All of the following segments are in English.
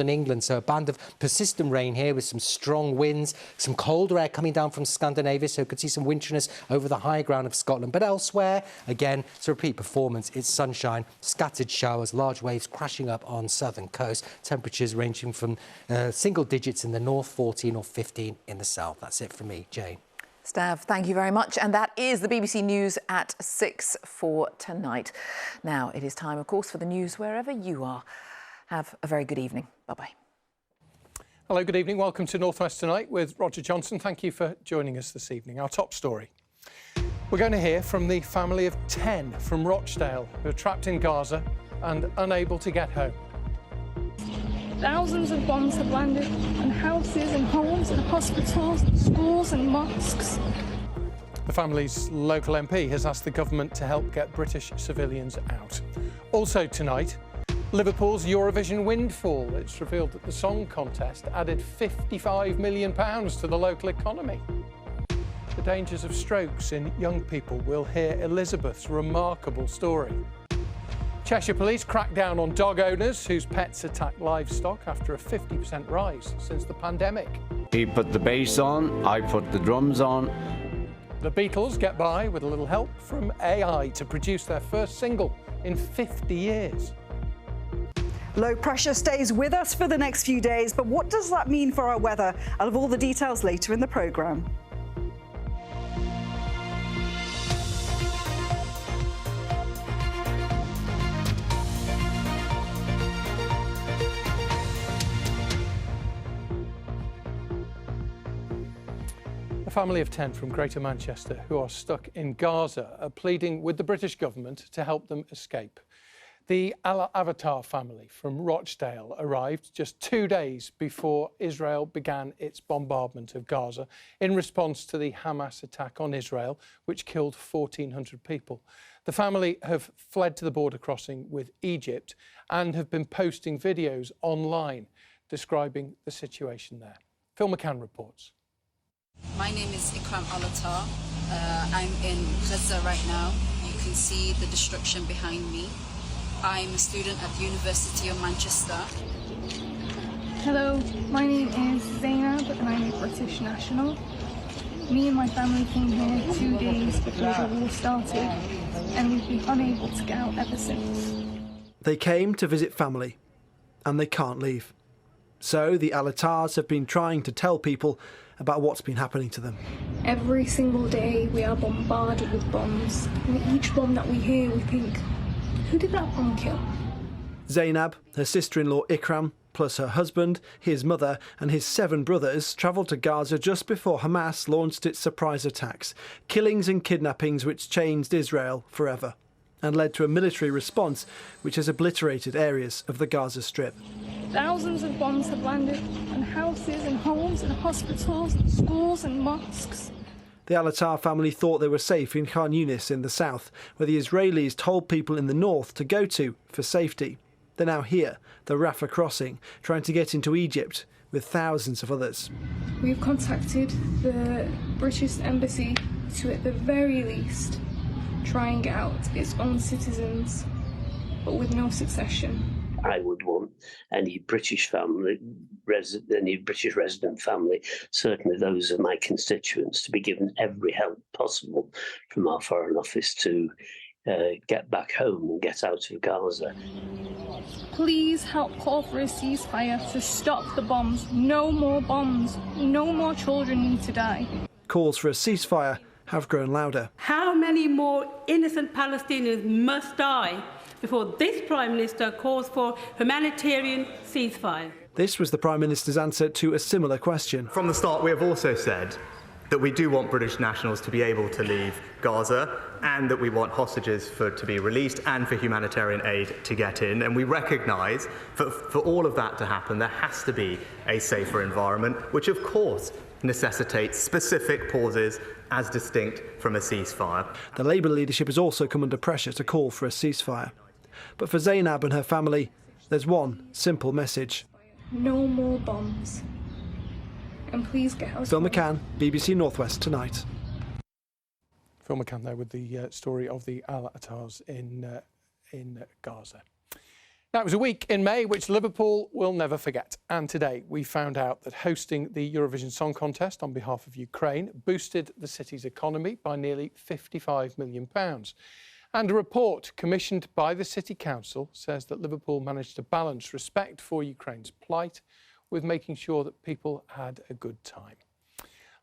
in England, so a band of persistent rain here with some strong winds, some colder air coming down from Scandinavia, so you could see some winteriness over the high ground of Scotland. But elsewhere, again, it's a repeat performance. It's sunshine, scattered showers, large waves crashing up on southern coast. Temperatures ranging from single digits in the north, 14 or 15 in the south. That's it from me, Jane. Stav, thank you very much. And that is the BBC News at 6 for tonight. Now, it is time, of course, for the news wherever you are. Have a very good evening. Bye-bye. Hello, good evening. Welcome to North West Tonight with Roger Johnson. Thank you for joining us this evening. Our top story. We're going to hear from the family of 10 from Rochdale who are trapped in Gaza and unable to get home. Thousands of bombs have landed on houses and homes and hospitals, schools and mosques. The family's local MP has asked the government to help get British civilians out. Also tonight, Liverpool's Eurovision windfall. It's revealed that the song contest added £55 million to the local economy. The dangers of strokes in young people. We'll hear Elizabeth's remarkable story. Cheshire Police crack down on dog owners whose pets attack livestock after a 50% rise since the pandemic. He put the bass on, I put the drums on. The Beatles get by with a little help from AI to produce their first single in 50 years. Low pressure stays with us for the next few days, but what does that mean for our weather? I'll have all the details later in the programme. A family of 10 from Greater Manchester who are stuck in Gaza are pleading with the British government to help them escape. The Al-Avatar family from Rochdale arrived just 2 days before Israel began its bombardment of Gaza in response to the Hamas attack on Israel, which killed 1,400 people. The family have fled to the border crossing with Egypt and have been posting videos online describing the situation there. Phil McCann reports. My name is Ikram Alatar. I'm in Gaza right now. You can see the destruction behind me. I'm a student at the University of Manchester. Hello, my name is Zainab and I'm a British national. Me and my family came here 2 days before the war started and we've been unable to get out ever since. They came to visit family and they can't leave. So the Alatars have been trying to tell people about what's been happening to them. Every single day we are bombarded with bombs. And each bomb that we hear we think, who did that bomb kill? Zainab, her sister-in-law Ikram, plus her husband, his mother and his 7 brothers travelled to Gaza just before Hamas launched its surprise attacks, killings and kidnappings which changed Israel forever and led to a military response which has obliterated areas of the Gaza Strip. Thousands of bombs have landed on houses and homes and hospitals, schools and mosques. The Alatar family thought they were safe in Khan Yunis in the south, where the Israelis told people in the north to go to for safety. They're now here, the Rafah crossing, trying to get into Egypt with thousands of others. We've contacted the British Embassy to, at the very least, try and get out its own citizens, but with no succession. I would want any British family, any British resident family, certainly those of my constituents, to be given every help possible from our Foreign Office to get back home and get out of Gaza. Please help call for a ceasefire to stop the bombs. No more bombs. No more children need to die. Calls for a ceasefire have grown louder. How many more innocent Palestinians must die before this Prime Minister calls for humanitarian ceasefire? This was the Prime Minister's answer to a similar question. From the start, we have also said that we do want British nationals to be able to leave Gaza and that we want hostages to be released and for humanitarian aid to get in. And we recognise that for all of that to happen, there has to be a safer environment, which of course necessitates specific pauses as distinct from a ceasefire. The Labour leadership has also come under pressure to call for a ceasefire. But for Zainab and her family, there's one simple message. No more bombs. And please get out. Phil McCann, BBC North West Tonight. Phil McCann there with the story of the Al-Attars in Gaza. Now, it was a week in May which Liverpool will never forget. And today we found out that hosting the Eurovision Song Contest on behalf of Ukraine boosted the city's economy by nearly £55 million. And a report commissioned by the City Council says that Liverpool managed to balance respect for Ukraine's plight with making sure that people had a good time.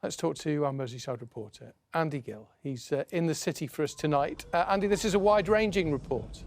Let's talk to our Merseyside reporter, Andy Gill. He's in the city for us tonight. Andy, this is a wide-ranging report.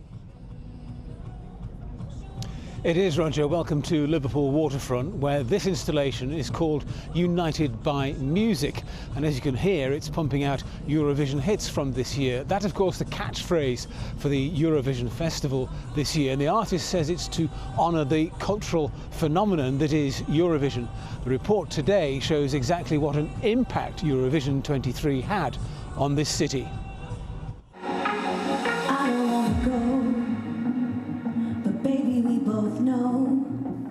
It is, Roger. Welcome to Liverpool Waterfront, where this installation is called United by Music. And as you can hear, it's pumping out Eurovision hits from this year. That, of course, the catchphrase for the Eurovision Festival this year. And the artist says it's to honour the cultural phenomenon that is Eurovision. The report today shows exactly what an impact Eurovision 23 had on this city.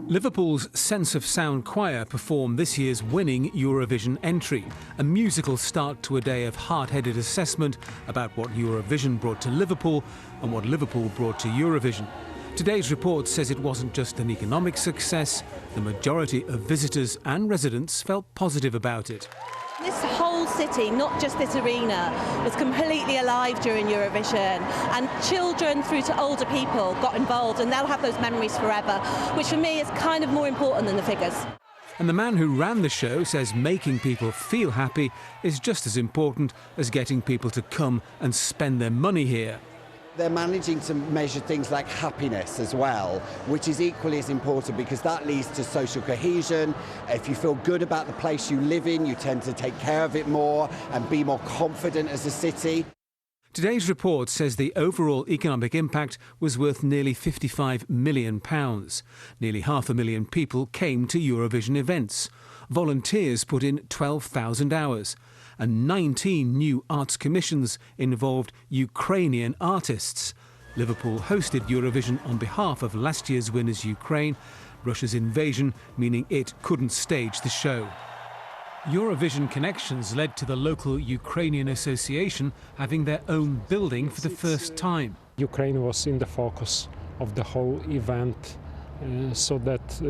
Liverpool's Sense of Sound Choir performed this year's winning Eurovision entry, a musical start to a day of hard-headed assessment about what Eurovision brought to Liverpool and what Liverpool brought to Eurovision. Today's report says it wasn't just an economic success. The majority of visitors and residents felt positive about it. This whole city, not just this arena, was completely alive during Eurovision, and children through to older people got involved, and they'll have those memories forever, which for me is kind of more important than the figures. And the man who ran the show says making people feel happy is just as important as getting people to come and spend their money here. They're managing to measure things like happiness as well, which is equally as important because that leads to social cohesion. If you feel good about the place you live in, you tend to take care of it more and be more confident as a city. Today's report says the overall economic impact was worth nearly £55 million. Nearly 500,000 people came to Eurovision events. Volunteers put in 12,000 hours. And 19 new arts commissions involved Ukrainian artists. Liverpool hosted Eurovision on behalf of last year's winners Ukraine, Russia's invasion meaning it couldn't stage the show. Eurovision connections led to the local Ukrainian association having their own building for the first time. Ukraine was in the focus of the whole event, so that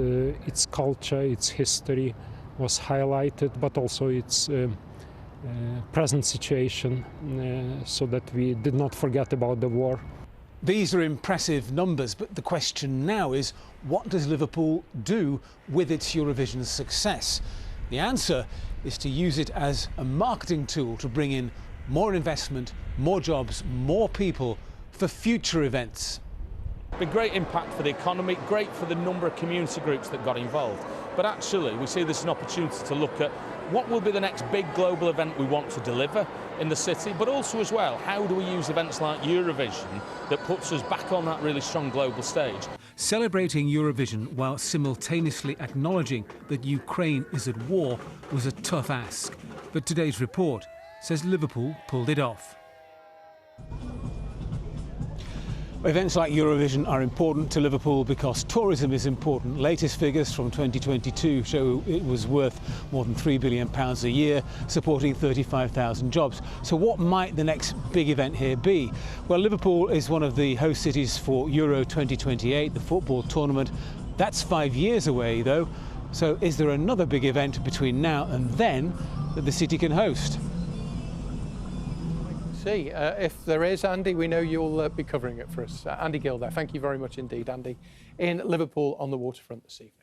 its culture, its history was highlighted, but also its present situation, so that we did not forget about the war. These are impressive numbers, but the question now is, what does Liverpool do with its Eurovision success? The answer is to use it as a marketing tool to bring in more investment, more jobs, more people for future events. Been great impact for the economy, great for the number of community groups that got involved. But actually, we see this as an opportunity to look at what will be the next big global event we want to deliver in the city, but also as well, how do we use events like Eurovision that puts us back on that really strong global stage? Celebrating Eurovision while simultaneously acknowledging that Ukraine is at war was a tough ask. But today's report says Liverpool pulled it off. Events like Eurovision are important to Liverpool because tourism is important. Latest figures from 2022 show it was worth more than £3 billion a year, supporting 35,000 jobs. So what might the next big event here be? Well, Liverpool is one of the host cities for Euro 2028, the football tournament. That's 5 years away, though. So is there another big event between now and then that the city can host? See, if there is, Andy, we know you'll be covering it for us. Andy Gill there. Thank you very much indeed, Andy, in Liverpool on the waterfront this evening.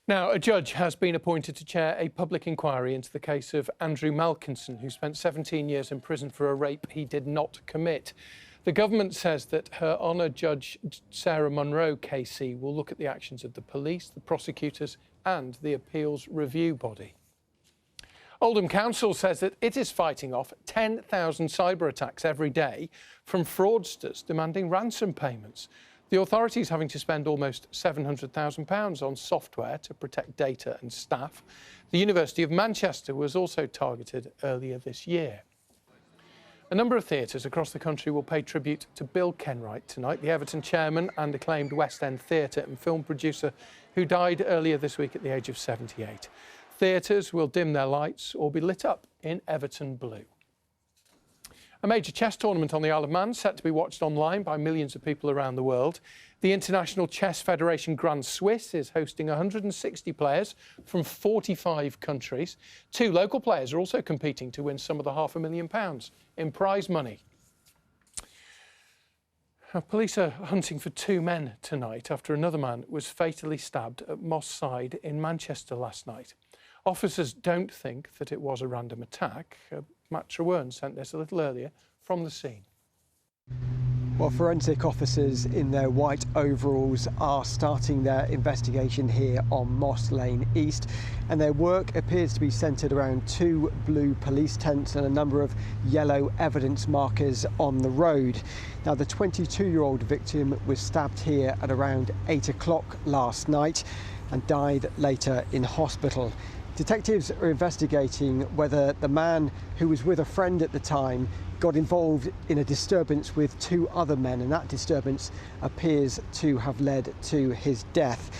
Now, a judge has been appointed to chair a public inquiry into the case of Andrew Malkinson, who spent 17 years in prison for a rape he did not commit. The government says that Her Honour Judge Sarah Munro KC will look at the actions of the police, the prosecutors and the appeals review body. Oldham Council says that it is fighting off 10,000 cyber attacks every day from fraudsters demanding ransom payments. The authorities having to spend almost £700,000 on software to protect data and staff. The University of Manchester was also targeted earlier this year. A number of theatres across the country will pay tribute to Bill Kenwright tonight, the Everton chairman and acclaimed West End theatre and film producer who died earlier this week at the age of 78. Theatres will dim their lights or be lit up in Everton blue. A major chess tournament on the Isle of Man set to be watched online by millions of people around the world. The International Chess Federation Grand Swiss is hosting 160 players from 45 countries. 2 local players are also competing to win some of the £500,000 in prize money. Police are hunting for 2 men tonight after another man was fatally stabbed at Moss Side in Manchester last night. Officers don't think that it was a random attack. Matt Trewern sent this a little earlier from the scene. Well, forensic officers in their white overalls are starting their investigation here on Moss Lane East, and their work appears to be centred around 2 blue police tents and a number of yellow evidence markers on the road. Now, the 22-year-old victim was stabbed here at around 8 o'clock last night and died later in hospital. Detectives are investigating whether the man who was with a friend at the time got involved in a disturbance with 2 other men, and that disturbance appears to have led to his death.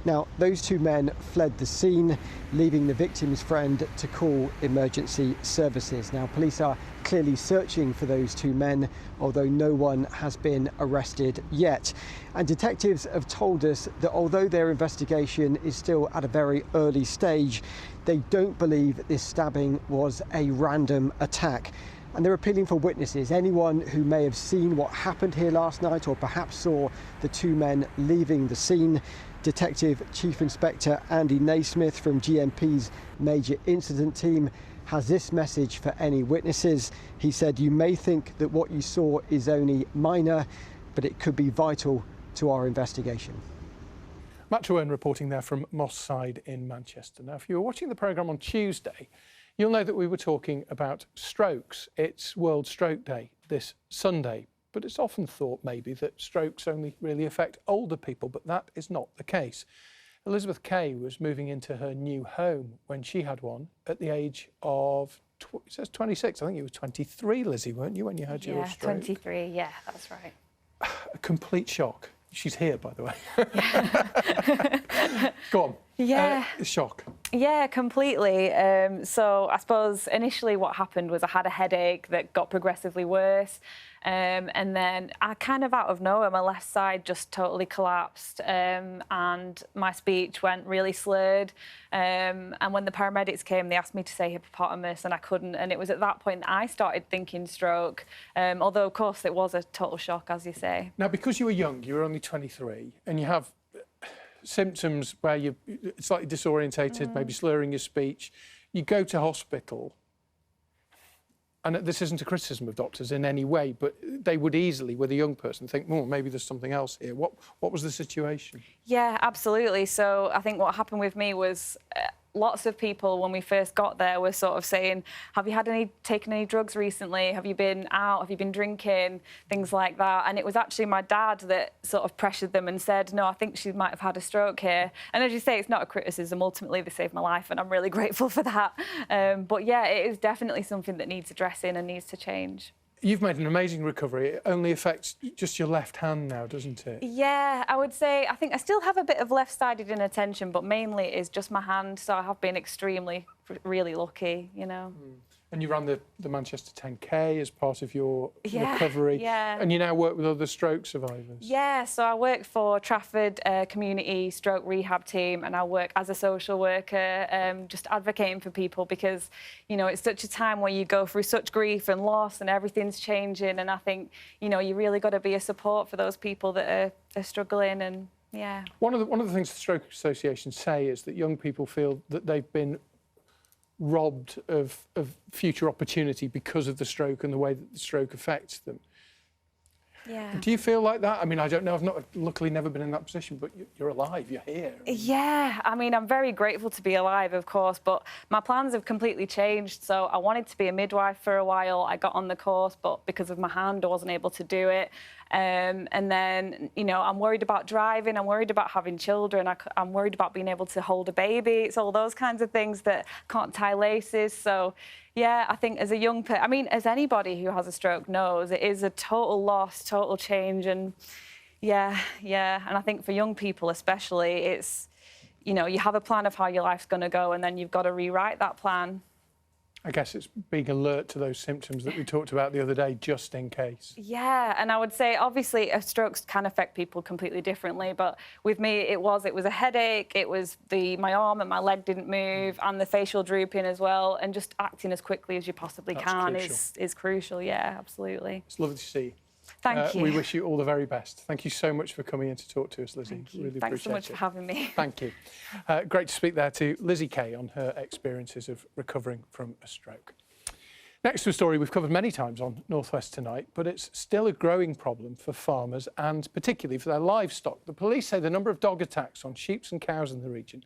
Now, those 2 men fled the scene, leaving the victim's friend to call emergency services. Now, police are clearly searching for those 2 men, although no one has been arrested yet. And detectives have told us that although their investigation is still at a very early stage, they don't believe this stabbing was a random attack. And they're appealing for witnesses, anyone who may have seen what happened here last night or perhaps saw the 2 men leaving the scene. Detective Chief Inspector Andy Naismith from GMP's Major Incident Team has this message for any witnesses. He said, "You may think that what you saw is only minor, but it could be vital to our investigation." Matt Trewern reporting there from Moss Side in Manchester. Now, if you were watching the programme on Tuesday, you'll know that we were talking about strokes. It's World Stroke Day this Sunday, but it's often thought maybe that strokes only really affect older people, but that is not the case. Elizabeth Kay was moving into her new home when she had one at the age of, it says 26, I think you were 23, Lizzie, weren't you, when you had your stroke? Yeah, 23, yeah, that's right. A complete shock. She's here, by the way. Go on. Yeah. Shock. Yeah, completely. So I suppose initially what happened was I had a headache that got progressively worse. And then I kind of out of nowhere, my left side just totally collapsed and my speech went really slurred. And when the paramedics came, they asked me to say hippopotamus and I couldn't. And it was at that point that I started thinking stroke, although, of course, it was a total shock, as you say. Now, because you were young, you were only 23, and you have symptoms where you're slightly disorientated, maybe slurring your speech, you go to hospital. And this isn't a criticism of doctors in any way, but they would easily, with a young person, think, oh, maybe there's something else here. What was the situation? Yeah, absolutely. So I think what happened with me was lots of people, when we first got there, were sort of saying, have you taken any drugs recently? Have you been out? Have you been drinking? Things like that. And it was actually my dad that sort of pressured them and said, no, I think she might have had a stroke here. And as you say, it's not a criticism. Ultimately, they saved my life, and I'm really grateful for that. But yeah, it is definitely something that needs addressing and needs to change. You've made an amazing recovery. It only affects just your left hand now, doesn't it? Yeah, I would say, I think I still have a bit of left-sided inattention, but mainly it is just my hand, so I have been really lucky, you know. And you ran the Manchester 10K as part of your recovery. Yeah. And you now work with other stroke survivors. Yeah, so I work for Trafford Community Stroke Rehab Team, and I work as a social worker, just advocating for people because, you know, it's such a time where you go through such grief and loss and everything's changing, and I think, you know, you really got to be a support for those people that are struggling. And yeah. One of the things the Stroke Association say is that young people feel that they've been robbed of future opportunity because of the stroke and the way that the stroke affects them. Yeah. Do you feel like that? I mean, I don't know. I've luckily never been in that position, but you're alive, you're here. Yeah, I mean, I'm very grateful to be alive, of course, but my plans have completely changed. So I wanted to be a midwife for a while. I got on the course, but because of my hand, I wasn't able to do it. And then, you know, I'm worried about driving. I'm worried about having children. I'm worried about being able to hold a baby. It's all those kinds of things that can't tie laces. So, yeah, I think as a young person, I mean, as anybody who has a stroke knows, it is a total loss, total change. And yeah. And I think for young people especially, it's, you know, you have a plan of how your life's going to go and then you've got to rewrite that plan. I guess it's being alert to those symptoms that we talked about the other day, just in case. Yeah, and I would say, obviously, strokes can affect people completely differently, but with me, it was a headache, it was my arm and my leg didn't move, and the facial drooping as well, and just acting as quickly as you possibly can is crucial, yeah, absolutely. It's lovely to see you. Thank you. We wish you all the very best. Thank you so much for coming in to talk to us, Lizzie. Thank you. Really Thanks so much for having me. Thank you. Great to speak there to Lizzie Kay on her experiences of recovering from a stroke. Next to a story we've covered many times on North West Tonight, but it's still a growing problem for farmers and particularly for their livestock. The police say the number of dog attacks on sheep and cows in the region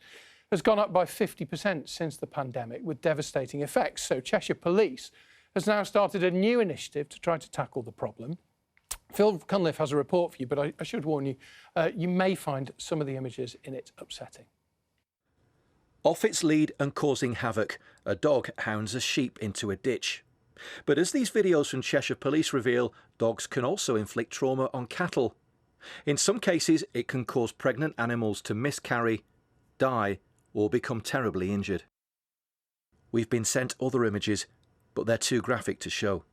has gone up by 50% since the pandemic, with devastating effects. So Cheshire Police has now started a new initiative to try to tackle the problem. Phil Cunliffe has a report for you, but I should warn you, you may find some of the images in it upsetting. Off its lead and causing havoc, a dog hounds a sheep into a ditch. But as these videos from Cheshire Police reveal, dogs can also inflict trauma on cattle. In some cases, it can cause pregnant animals to miscarry, die, or become terribly injured. We've been sent other images, but they're too graphic to show.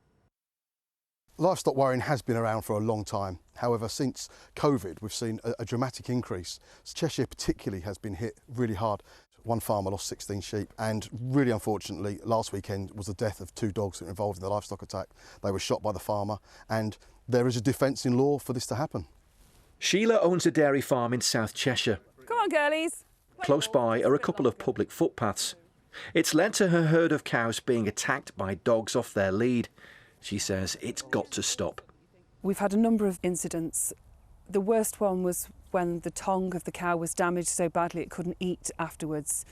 Livestock worrying has been around for a long time. However, since COVID, we've seen a dramatic increase. Cheshire particularly has been hit really hard. One farmer lost 16 sheep, and really unfortunately, last weekend was the death of 2 dogs that were involved in the livestock attack. They were shot by the farmer, and there is a defence in law for this to happen. Sheila owns a dairy farm in South Cheshire. Come on, girlies. Close by are a couple of public footpaths. It's led to her herd of cows being attacked by dogs off their lead. She says it's got to stop. We've had a number of incidents. The worst one was when the tongue of the cow was damaged so badly it couldn't eat afterwards.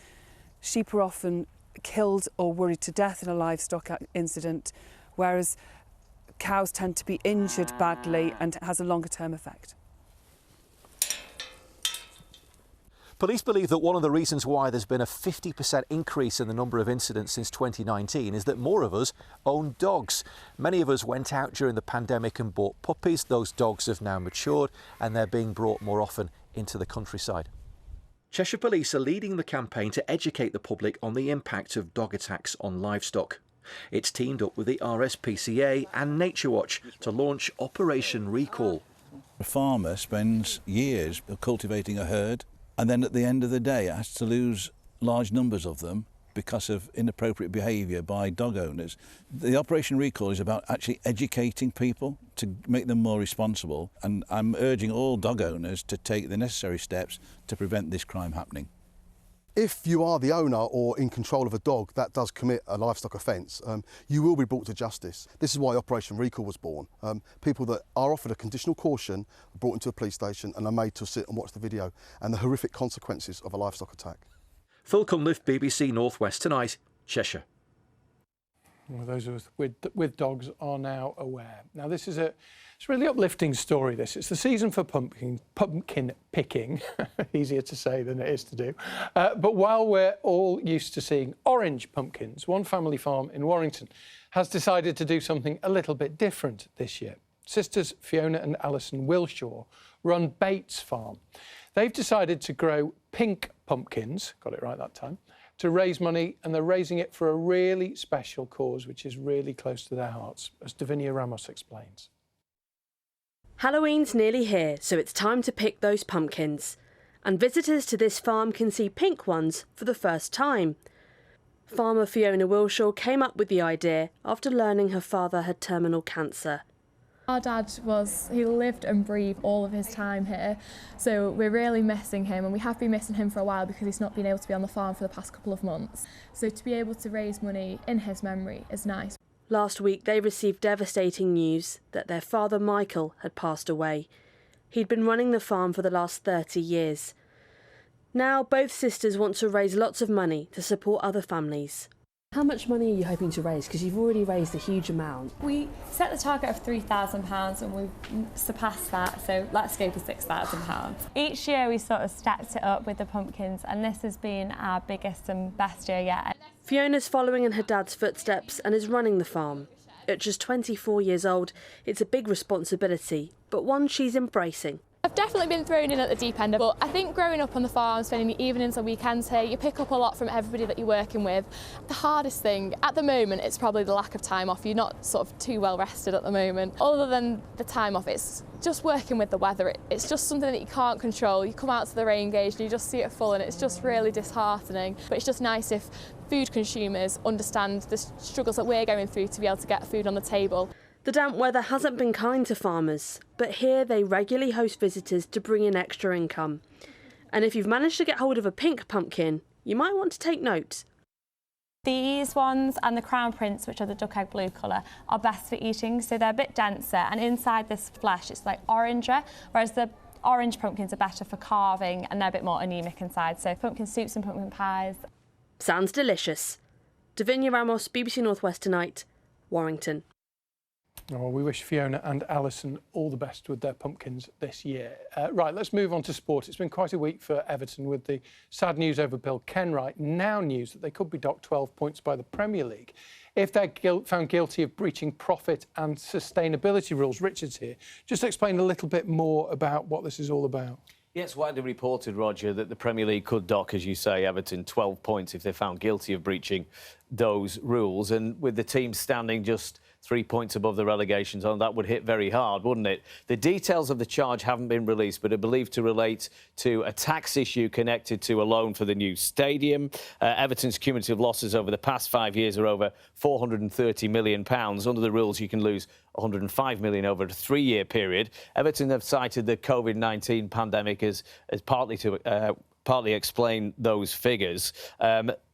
Sheep are often killed or worried to death in a livestock incident, whereas cows tend to be injured badly and it has a longer term effect. Police believe that one of the reasons why there's been a 50% increase in the number of incidents since 2019 is that more of us own dogs. Many of us went out during the pandemic and bought puppies. Those dogs have now matured and they're being brought more often into the countryside. Cheshire Police are leading the campaign to educate the public on the impact of dog attacks on livestock. It's teamed up with the RSPCA and Nature Watch to launch Operation Recall. A farmer spends years cultivating a herd, and then at the end of the day it has to lose large numbers of them because of inappropriate behaviour by dog owners. The Operation Recall is about actually educating people to make them more responsible, and I'm urging all dog owners to take the necessary steps to prevent this crime happening. If you are the owner or in control of a dog that does commit a livestock offence, you will be brought to justice. This is why Operation Recall was born. People that are offered a conditional caution are brought into a police station and are made to sit and watch the video and the horrific consequences of a livestock attack. Phil Cunliffe, BBC North West Tonight, Cheshire. Well, those of us with dogs are now aware. Now, it's a really uplifting story, this. It's the season for pumpkin picking. Easier to say than it is to do. But while we're all used to seeing orange pumpkins, one family farm in Warrington has decided to do something a little bit different this year. Sisters Fiona and Alison Wilshaw run Bates Farm. They've decided to grow pink pumpkins, got it right that time, to raise money, and they're raising it for a really special cause, which is really close to their hearts, as Davinia Ramos explains. Halloween's nearly here, so it's time to pick those pumpkins. And visitors to this farm can see pink ones for the first time. Farmer Fiona Wilshaw came up with the idea after learning her father had terminal cancer. Our dad he lived and breathed all of his time here, so we're really missing him, and we have been missing him for a while because he's not been able to be on the farm for the past couple of months. So to be able to raise money in his memory is nice. Last week they received devastating news that their father Michael had passed away. He'd been running the farm for the last 30 years. Now both sisters want to raise lots of money to support other families. How much money are you hoping to raise? Because you've already raised a huge amount. We set the target of £3,000 and we've surpassed that, so let's go for £6,000. Each year we sort of stepped it up with the pumpkins, and this has been our biggest and best year yet. Fiona's following in her dad's footsteps and is running the farm. At just 24 years old, it's a big responsibility, but one she's embracing. I've definitely been thrown in at the deep end, but I think growing up on the farm, spending the evenings and weekends here, you pick up a lot from everybody that you're working with. The hardest thing at the moment, it's probably the lack of time off. You're not sort of too well rested at the moment. Other than the time off, it's just working with the weather. It's just something that you can't control. You come out to the rain gauge and you just see it full, and it's just really disheartening. But it's just nice if food consumers understand the struggles that we're going through to be able to get food on the table. The damp weather hasn't been kind to farmers, but here they regularly host visitors to bring in extra income. And if you've managed to get hold of a pink pumpkin, you might want to take note. These ones and the Crown Prince, which are the duck egg blue colour, are best for eating, so they're a bit denser, and inside this flesh it's like oranger, whereas the orange pumpkins are better for carving and they're a bit more anaemic inside, so pumpkin soups and pumpkin pies. Sounds delicious. Davinia Ramos, BBC North West Tonight, Warrington. Oh, we wish Fiona and Alison all the best with their pumpkins this year. Right, let's move on to sport. It's been quite a week for Everton with the sad news over Bill Kenwright. Now news that they could be docked 12 points by the Premier League if they're found guilty of breaching profit and sustainability rules. Richard's here. Just explain a little bit more about what this is all about. Yeah, it's widely reported, Roger, that the Premier League could dock, as you say, Everton 12 points if they're found guilty of breaching those rules. And with the team standing just 3 points above the relegation zone, that would hit very hard, wouldn't it? The details of the charge haven't been released, but are believed to relate to a tax issue connected to a loan for the new stadium. Everton's cumulative losses over the past 5 years are over £430 million. Under the rules, you can lose £105 million over a 3-year period. Everton have cited the COVID-19 pandemic as partly explain those figures.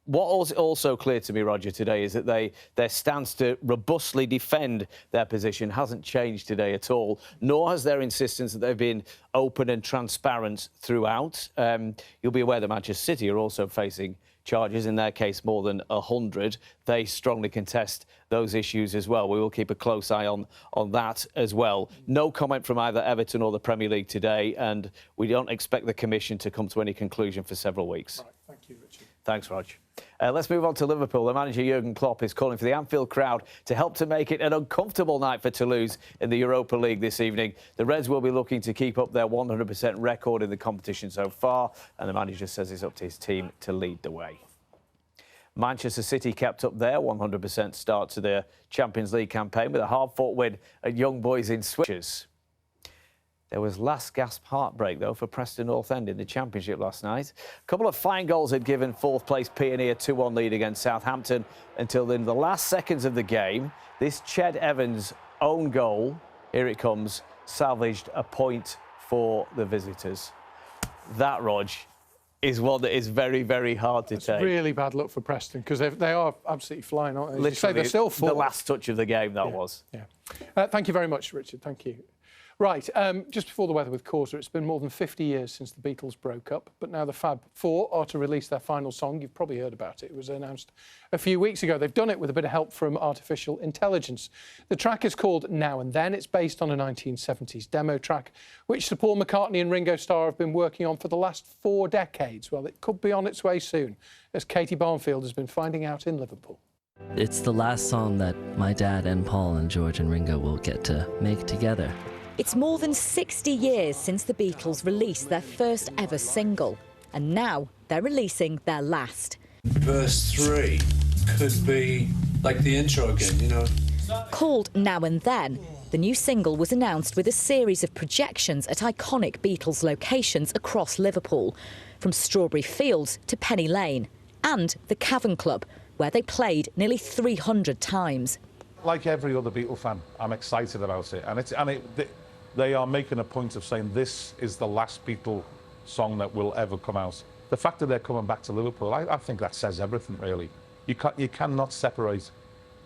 What was also clear to me, Roger, today is that their stance to robustly defend their position hasn't changed today at all, nor has their insistence that they've been open and transparent throughout. You'll be aware that Manchester City are also facing charges, in their case more than 100. They strongly contest those issues as well. We will keep a close eye on that as well. No comment from either Everton or the Premier League today, and we don't expect the Commission to come to any conclusion for several weeks. Right, thank you, Richard. Thanks, Rog. Let's move on to Liverpool. The manager, Jurgen Klopp, is calling for the Anfield crowd to help to make it an uncomfortable night for Toulouse in the Europa League this evening. The Reds will be looking to keep up their 100% record in the competition so far, and the manager says it's up to his team to lead the way. Manchester City kept up their 100% start to their Champions League campaign with a hard-fought win at Young Boys in Switches. There was last-gasp heartbreak, though, for Preston North End in the Championship last night. A couple of fine goals had given fourth-place Pioneer a 2-1 lead against Southampton until in the last seconds of the game, this Ched Evans' own goal, here it comes, salvaged a point for the visitors. That, Rog, is one that is very, very hard to take. Really bad luck for Preston, because they are absolutely flying, aren't they? Literally, you say they're still full. The last touch of the game, that was. Yeah. Thank you very much, Richard. Thank you. Right, just before the weather with Causa, it's been more than 50 years since the Beatles broke up, but now the Fab Four are to release their final song. You've probably heard about it. It was announced a few weeks ago. They've done it with a bit of help from artificial intelligence. The track is called Now and Then. It's based on a 1970s demo track, which Sir Paul McCartney and Ringo Starr have been working on for the last 4 decades. Well, it could be on its way soon, as Katie Barnfield has been finding out in Liverpool. It's the last song that my dad and Paul and George and Ringo will get to make together. It's more than 60 years since the Beatles released their first ever single, and now they're releasing their last. Verse 3 could be like the intro again, you know. Called Now and Then, the new single was announced with a series of projections at iconic Beatles locations across Liverpool, from Strawberry Fields to Penny Lane, and the Cavern Club, where they played nearly 300 times. Like every other Beatle fan, I'm excited about it, they are making a point of saying this is the last Beatle song that will ever come out. The fact that they're coming back to Liverpool, I think that says everything, really. You cannot separate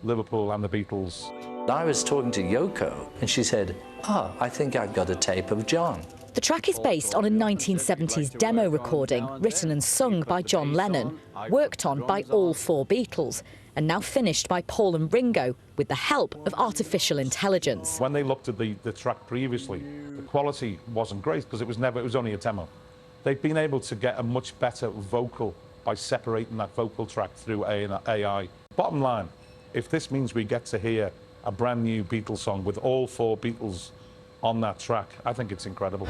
Liverpool and the Beatles. I was talking to Yoko, and she said, I think I've got a tape of John. The track is based on a 1970s demo recording written and sung by John Lennon, worked on by all 4 Beatles, and now finished by Paul and Ringo with the help of artificial intelligence. When they looked at the track previously, the quality wasn't great because it was only a demo. They've been able to get a much better vocal by separating that vocal track through AI. Bottom line, if this means we get to hear a brand new Beatles song with all 4 Beatles on that track. I think it's incredible.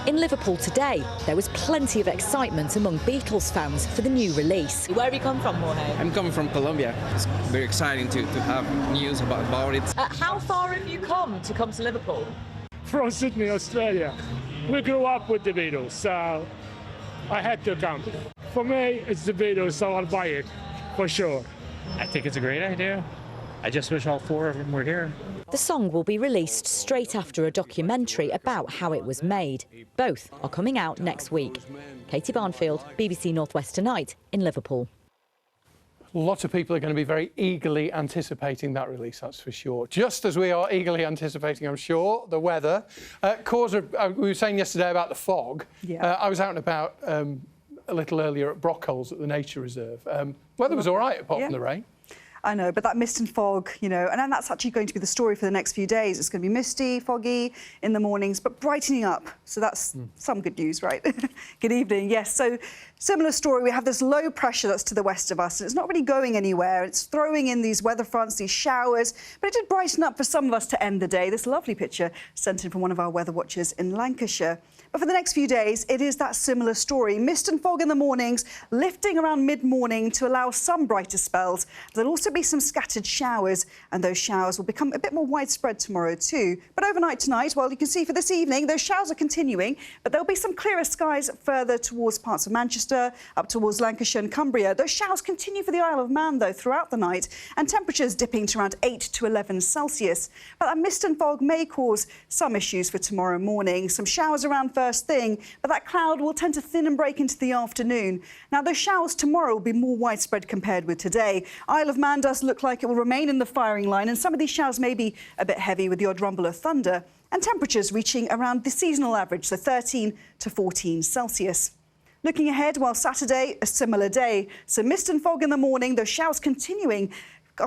In Liverpool today, there was plenty of excitement among Beatles fans for the new release. Where have you come from, Jorge? I'm coming from Colombia. It's very exciting to have news about it. How far have you come to Liverpool? From Sydney, Australia. We grew up with the Beatles, so I had to come. For me, it's the Beatles, so I'll buy it, for sure. I think it's a great idea. I just wish all four of them were here. The song will be released straight after a documentary about how it was made. Both are coming out next week. Katie Barnfield, BBC North West Tonight in Liverpool. Lots of people are going to be very eagerly anticipating that release, that's for sure. Just as we are eagerly anticipating, I'm sure, the weather. We were saying yesterday about the fog. Yeah. I was out and about a little earlier at Brockholes at the Nature Reserve. Weather was all right, apart from the rain. I know, but that mist and fog, you know, and then that's actually going to be the story for the next few days. It's going to be misty, foggy in the mornings, but brightening up. So that's some good news, right? Good evening. Yes, so similar story. We have this low pressure that's to the west of us, and it's not really going anywhere. It's throwing in these weather fronts, these showers, but it did brighten up for some of us to end the day. This lovely picture sent in from one of our weather watchers in Lancashire. But for the next few days, it is that similar story. Mist and fog in the mornings, lifting around mid-morning to allow some brighter spells. There'll also be some scattered showers, and those showers will become a bit more widespread tomorrow too. But overnight tonight, well, you can see for this evening, those showers are continuing, but there'll be some clearer skies further towards parts of Manchester, up towards Lancashire and Cumbria. Those showers continue for the Isle of Man, though, throughout the night, and temperatures dipping to around 8 to 11 Celsius. But that mist and fog may cause some issues for tomorrow morning. Some showers around first thing, but that cloud will tend to thin and break into the afternoon. Now, those showers tomorrow will be more widespread compared with today. Isle of Man does look like it will remain in the firing line, and some of these showers may be a bit heavy with the odd rumble of thunder, and temperatures reaching around the seasonal average, so 13 to 14 Celsius. Looking ahead, well, Saturday, a similar day. So mist and fog in the morning, those showers continuing,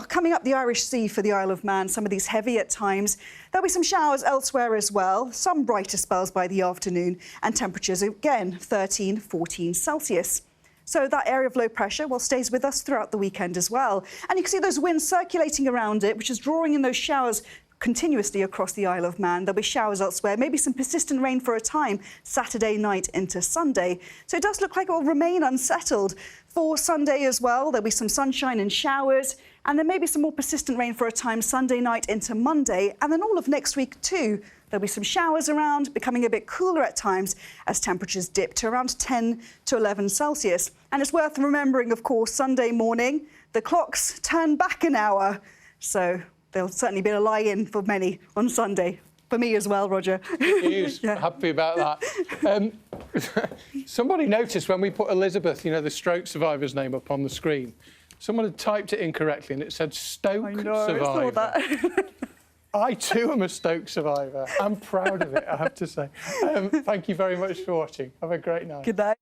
coming up the Irish Sea for the Isle of Man, some of these heavy at times. There'll be some showers elsewhere as well, some brighter spells by the afternoon, and temperatures again 13, 14 Celsius. So that area of low pressure, well, stays with us throughout the weekend as well. And you can see those winds circulating around it, which is drawing in those showers continuously across the Isle of Man. There'll be showers elsewhere, maybe some persistent rain for a time, Saturday night into Sunday. So it does look like it will remain unsettled. For Sunday as well, there'll be some sunshine and showers, and there may be some more persistent rain for a time Sunday night into Monday, and then all of next week too. There'll be some showers around, becoming a bit cooler at times as temperatures dip to around 10 to 11 Celsius. And it's worth remembering, of course, Sunday morning, the clocks turn back an hour. So there'll certainly be a lie-in for many on Sunday. For me as well, Roger. Good news. Happy about that. Somebody noticed when we put Elizabeth, you know, the stroke survivor's name up on the screen, someone had typed it incorrectly and it said Stoke survivor. I too am a Stoke survivor. I'm proud of it, I have to say. Thank you very much for watching. Have a great night. Good night.